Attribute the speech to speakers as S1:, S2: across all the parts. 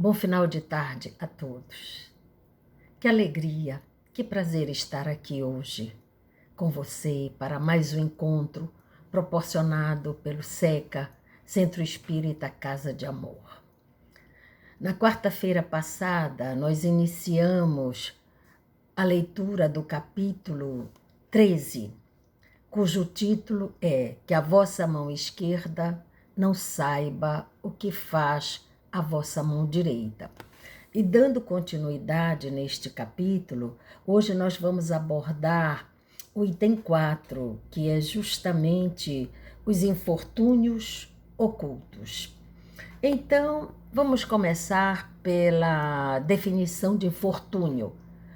S1: Bom final de tarde a todos. Que alegria, que prazer estar aqui hoje com você para mais um encontro proporcionado pelo SECA, Centro Espírita Casa de Amor. Na quarta-feira passada, nós iniciamos a leitura do capítulo 13, cujo título é Que a vossa mão esquerda não saiba o que faz a vossa mão direita. E dando continuidade neste capítulo, hoje nós vamos abordar o item 4, que é justamente os infortúnios ocultos. Então, vamos começar pela definição de infortúnio.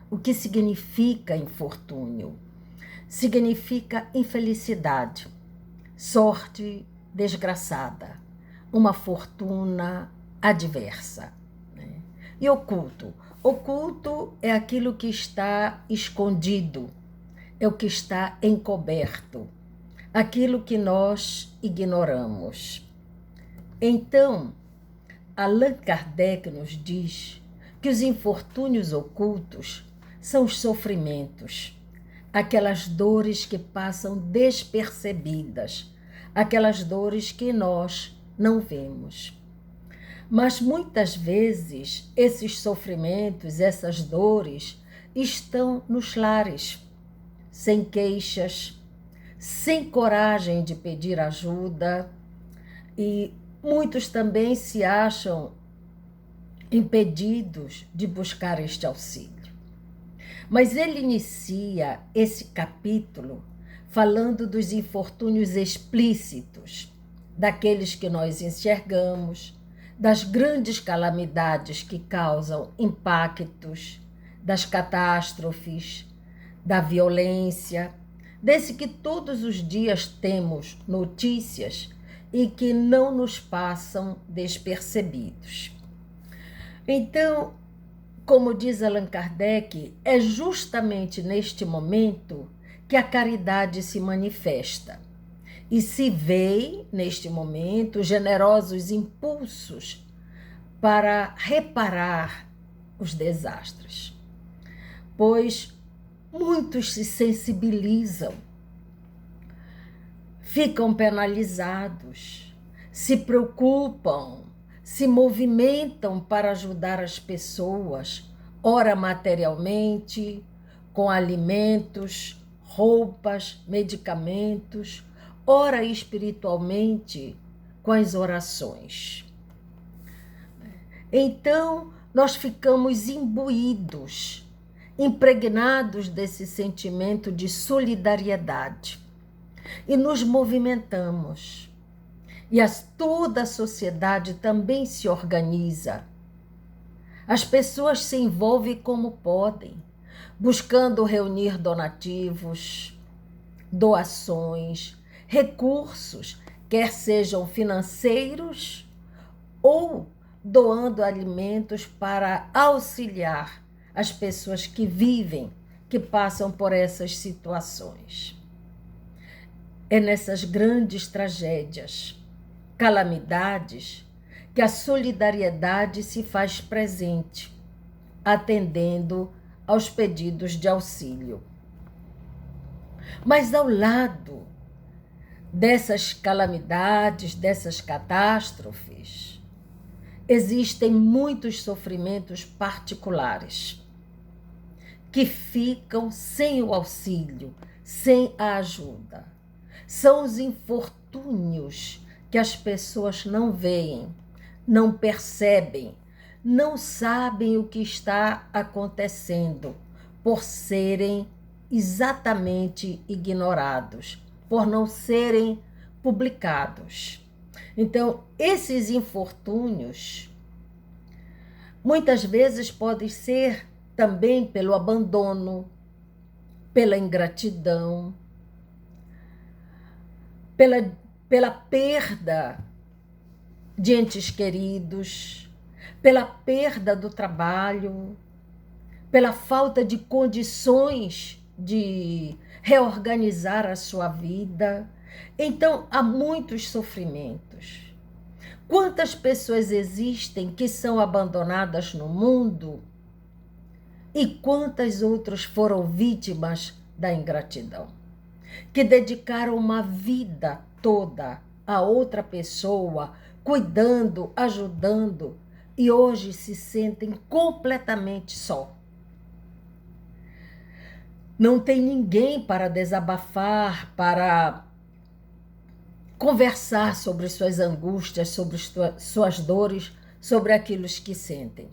S1: O que significa infortúnio? Significa infelicidade, sorte desgraçada, uma fortuna adversa. Né? E oculto? Oculto é aquilo que está escondido, é o que está encoberto, aquilo que nós ignoramos. Então, Allan Kardec nos diz que os infortúnios ocultos são os sofrimentos, aquelas dores que passam despercebidas, aquelas dores que nós não vemos. Mas muitas vezes esses sofrimentos, essas dores, estão nos lares, sem queixas, sem coragem de pedir ajuda, e muitos também se acham impedidos de buscar este auxílio. Mas ele inicia esse capítulo falando dos infortúnios explícitos, daqueles que nós enxergamos, das grandes calamidades que causam impactos, das catástrofes, da violência, desse que todos os dias temos notícias e que não nos passam despercebidos. Então, como diz Allan Kardec, é justamente neste momento que a caridade se manifesta e se vê, neste momento, generosos impulsos para reparar os desastres. Pois muitos se sensibilizam, ficam penalizados, se preocupam, se movimentam para ajudar as pessoas, ora materialmente, com alimentos, roupas, medicamentos, ora espiritualmente, com as orações. Então, nós ficamos imbuídos, impregnados desse sentimento de solidariedade e nos movimentamos. E toda a sociedade também se organiza. As pessoas se envolvem como podem, buscando reunir donativos, doações, recursos, quer sejam financeiros ou doando alimentos para auxiliar as pessoas que vivem, que passam por essas situações. É nessas grandes tragédias, calamidades, que a solidariedade se faz presente, atendendo aos pedidos de auxílio. Mas ao lado dessas calamidades, dessas catástrofes, existem muitos sofrimentos particulares que ficam sem o auxílio, sem a ajuda. São os infortúnios que as pessoas não veem, não percebem, não sabem o que está acontecendo, por serem exatamente ignorados, por não serem publicados. Então, esses infortúnios, muitas vezes podem ser também pelo abandono, pela ingratidão, pela perda de entes queridos, pela perda do trabalho, pela falta de condições de reorganizar a sua vida. Então, há muitos sofrimentos. Quantas pessoas existem que são abandonadas no mundo e quantas outras foram vítimas da ingratidão, que dedicaram uma vida toda a outra pessoa, cuidando, ajudando, e hoje se sentem completamente só. Não tem ninguém para desabafar, para conversar sobre suas angústias, sobre suas dores, sobre aquilo que sentem.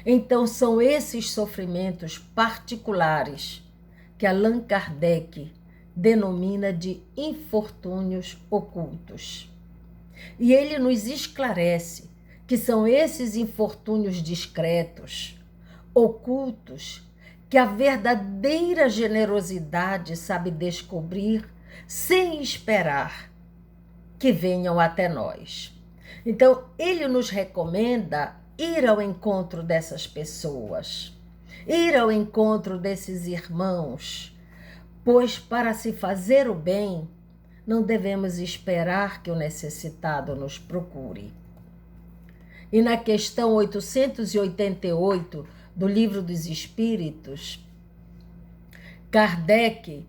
S1: Então, são esses sofrimentos particulares que Allan Kardec denomina de infortúnios ocultos. E ele nos esclarece que são esses infortúnios discretos, ocultos, que a verdadeira generosidade sabe descobrir sem esperar que venham até nós. Então, ele nos recomenda ir ao encontro dessas pessoas, ir ao encontro desses irmãos, pois para se fazer o bem, não devemos esperar que o necessitado nos procure. E na questão 888 do Livro dos Espíritos, Kardec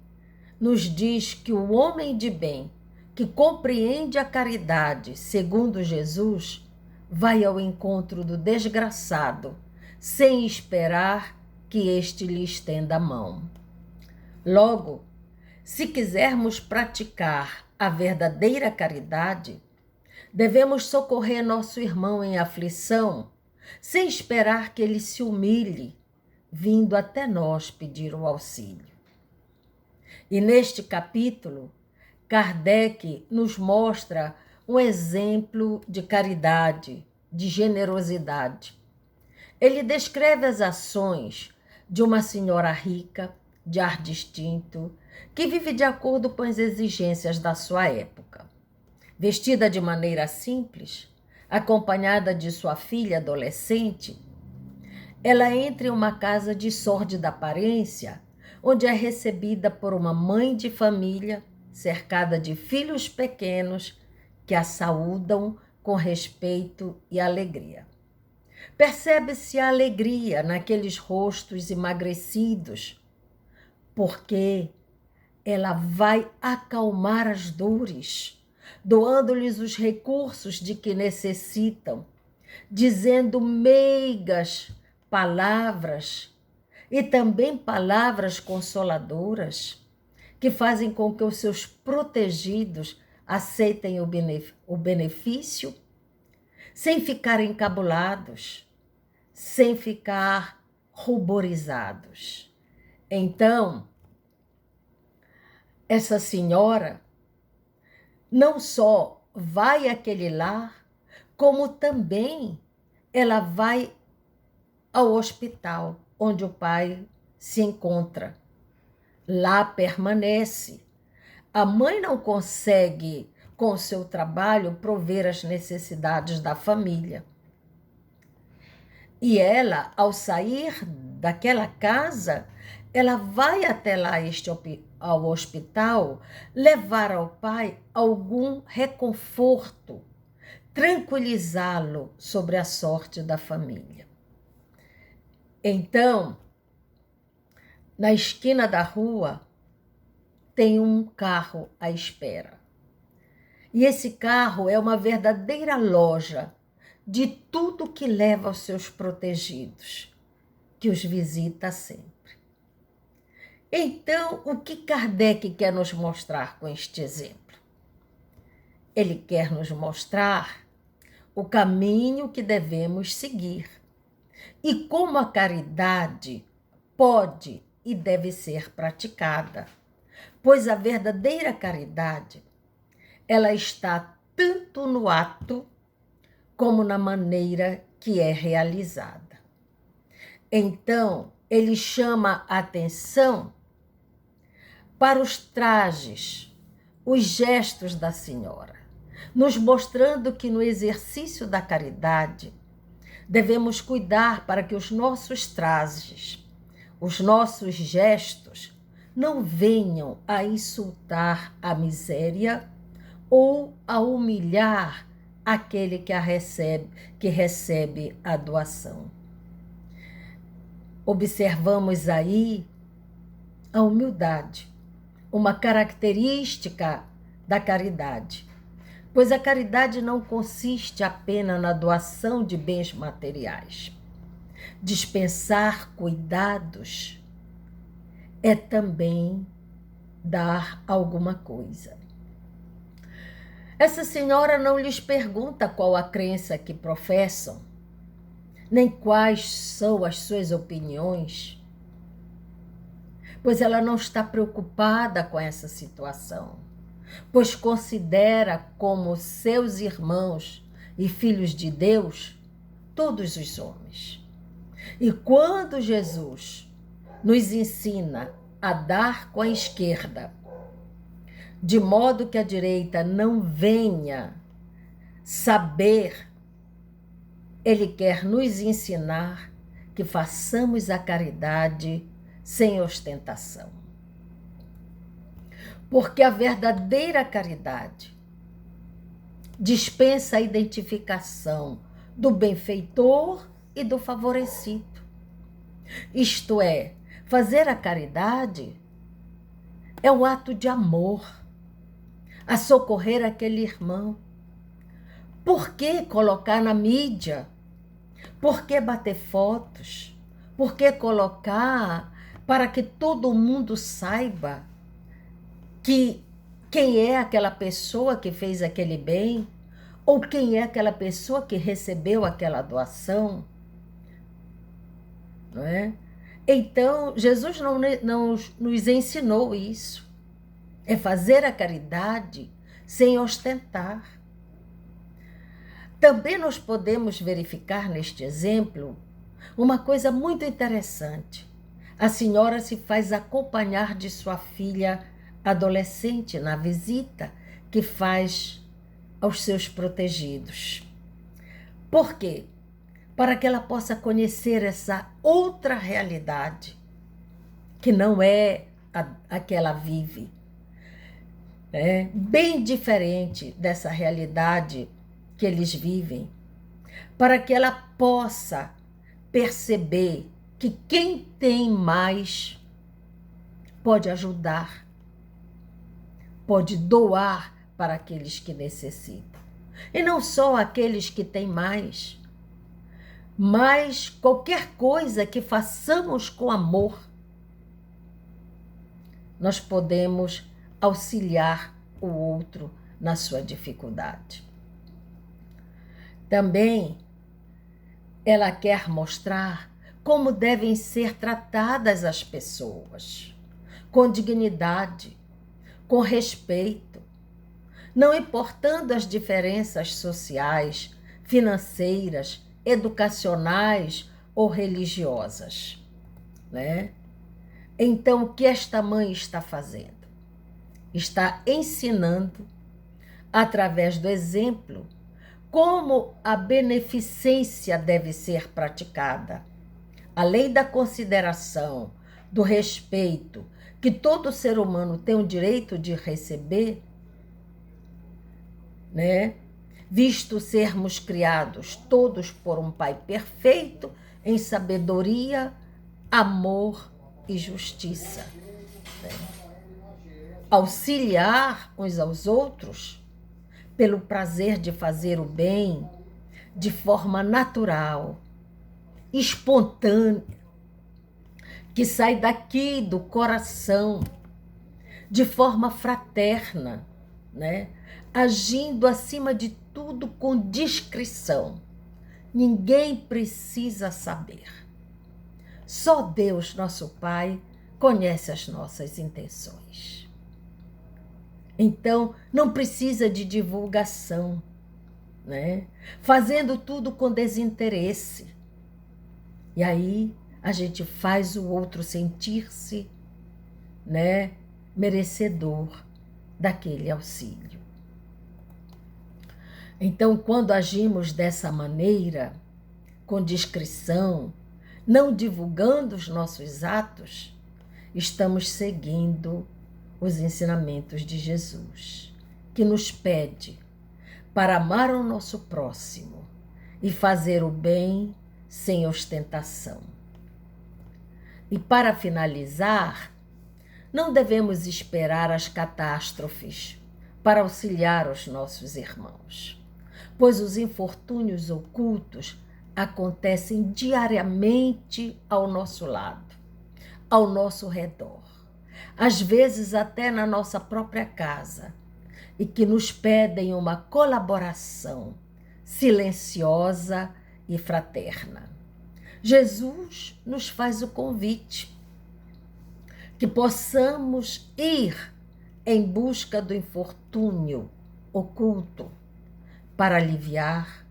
S1: nos diz que o homem de bem, que compreende a caridade segundo Jesus, vai ao encontro do desgraçado, sem esperar que este lhe estenda a mão. Logo, se quisermos praticar a verdadeira caridade, devemos socorrer nosso irmão em aflição, sem esperar que ele se humilhe, vindo até nós pedir o auxílio. E neste capítulo, Kardec nos mostra um exemplo de caridade, de generosidade. Ele descreve as ações de uma senhora rica, de ar distinto, que vive de acordo com as exigências da sua época. Vestida de maneira simples, acompanhada de sua filha adolescente, ela entra em uma casa de sórdida aparência, onde é recebida por uma mãe de família, cercada de filhos pequenos que a saúdam com respeito e alegria. Percebe-se a alegria naqueles rostos emagrecidos, porque ela vai acalmar as dores, doando-lhes os recursos de que necessitam, dizendo meigas palavras e também palavras consoladoras que fazem com que os seus protegidos aceitem o benefício sem ficar encabulados, sem ficar ruborizados. Então, essa senhora não só vai àquele lar, como também ela vai ao hospital onde o pai se encontra. Lá permanece. A mãe não consegue, com o seu trabalho, prover as necessidades da família. E ela, ao sair daquela casa, ela vai até lá ao hospital levar ao pai algum reconforto, tranquilizá-lo sobre a sorte da família. Então, na esquina da rua, tem um carro à espera. E esse carro é uma verdadeira loja de tudo que leva aos seus protegidos, que os visita sempre. Então, o que Kardec quer nos mostrar com este exemplo? Ele quer nos mostrar o caminho que devemos seguir e como a caridade pode e deve ser praticada, pois a verdadeira caridade, ela está tanto no ato como na maneira que é realizada. Então, ele chama a atenção para os trajes, os gestos da senhora, nos mostrando que no exercício da caridade devemos cuidar para que os nossos trajes, os nossos gestos, não venham a insultar a miséria ou a humilhar aquele que recebe a doação. Observamos aí a humildade, uma característica da caridade, pois a caridade não consiste apenas na doação de bens materiais. Dispensar cuidados é também dar alguma coisa. Essa senhora não lhes pergunta qual a crença que professam, nem quais são as suas opiniões, pois ela não está preocupada com essa situação, pois considera como seus irmãos e filhos de Deus todos os homens. E quando Jesus nos ensina a dar com a esquerda, de modo que a direita não venha saber, ele quer nos ensinar que façamos a caridade sem ostentação. Porque a verdadeira caridade dispensa a identificação do benfeitor e do favorecido. Isto é, fazer a caridade é um ato de amor, a socorrer aquele irmão. Por que colocar na mídia? Por que bater fotos? Por que colocar para que todo mundo saiba quem é aquela pessoa que fez aquele bem? Ou quem é aquela pessoa que recebeu aquela doação? Não é? Então, Jesus não nos ensinou isso. É fazer a caridade sem ostentar. Também nós podemos verificar neste exemplo uma coisa muito interessante. A senhora se faz acompanhar de sua filha adolescente na visita que faz aos seus protegidos. Por quê? Para que ela possa conhecer essa outra realidade, que não é a que ela vive. É bem diferente dessa realidade que eles vivem, para que ela possa perceber que quem tem mais pode ajudar, pode doar para aqueles que necessitam. E não só aqueles que têm mais, mas qualquer coisa que façamos com amor, nós podemos auxiliar o outro na sua dificuldade. Também ela quer mostrar como devem ser tratadas as pessoas, com dignidade, com respeito, não importando as diferenças sociais, financeiras, educacionais ou religiosas, né? Então, o que esta mãe está fazendo? Está ensinando, através do exemplo, como a beneficência deve ser praticada, além da consideração, do respeito que todo ser humano tem o direito de receber, né? Visto sermos criados todos por um Pai perfeito, em sabedoria, amor e justiça. Né? Auxiliar uns aos outros pelo prazer de fazer o bem de forma natural, espontânea, que sai daqui do coração, de forma fraterna, né? Agindo acima de tudo com discrição. Ninguém precisa saber. Só Deus, nosso Pai, conhece as nossas intenções. Então, não precisa de divulgação, né? Fazendo tudo com desinteresse. E aí, a gente faz o outro sentir-se, né, merecedor daquele auxílio. Então, quando agimos dessa maneira, com discrição, não divulgando os nossos atos, estamos seguindo os ensinamentos de Jesus, que nos pede para amar o nosso próximo e fazer o bem sem ostentação. E para finalizar, não devemos esperar as catástrofes para auxiliar os nossos irmãos, pois os infortúnios ocultos acontecem diariamente ao nosso lado, ao nosso redor, às vezes até na nossa própria casa, e que nos pedem uma colaboração silenciosa e fraterna. Jesus nos faz o convite que possamos ir em busca do infortúnio oculto para aliviar,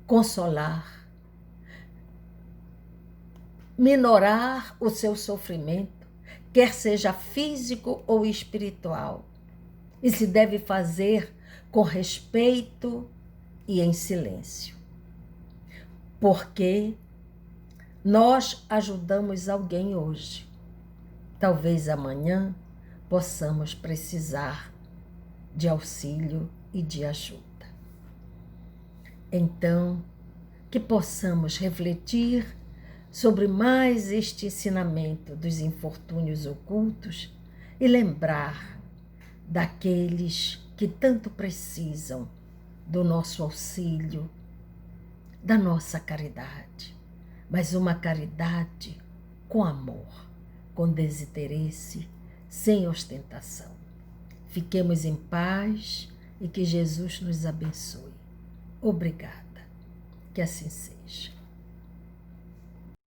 S1: consolar, minorar o seu sofrimento, quer seja físico ou espiritual, e se deve fazer com respeito e em silêncio. Porque nós ajudamos alguém hoje. Talvez amanhã possamos precisar de auxílio e de ajuda. Então, que possamos refletir sobre mais este ensinamento dos infortúnios ocultos e lembrar daqueles que tanto precisam do nosso auxílio, da nossa caridade, mas uma caridade com amor, com desinteresse, sem ostentação. Fiquemos em paz e que Jesus nos abençoe. Obrigada. Que assim seja.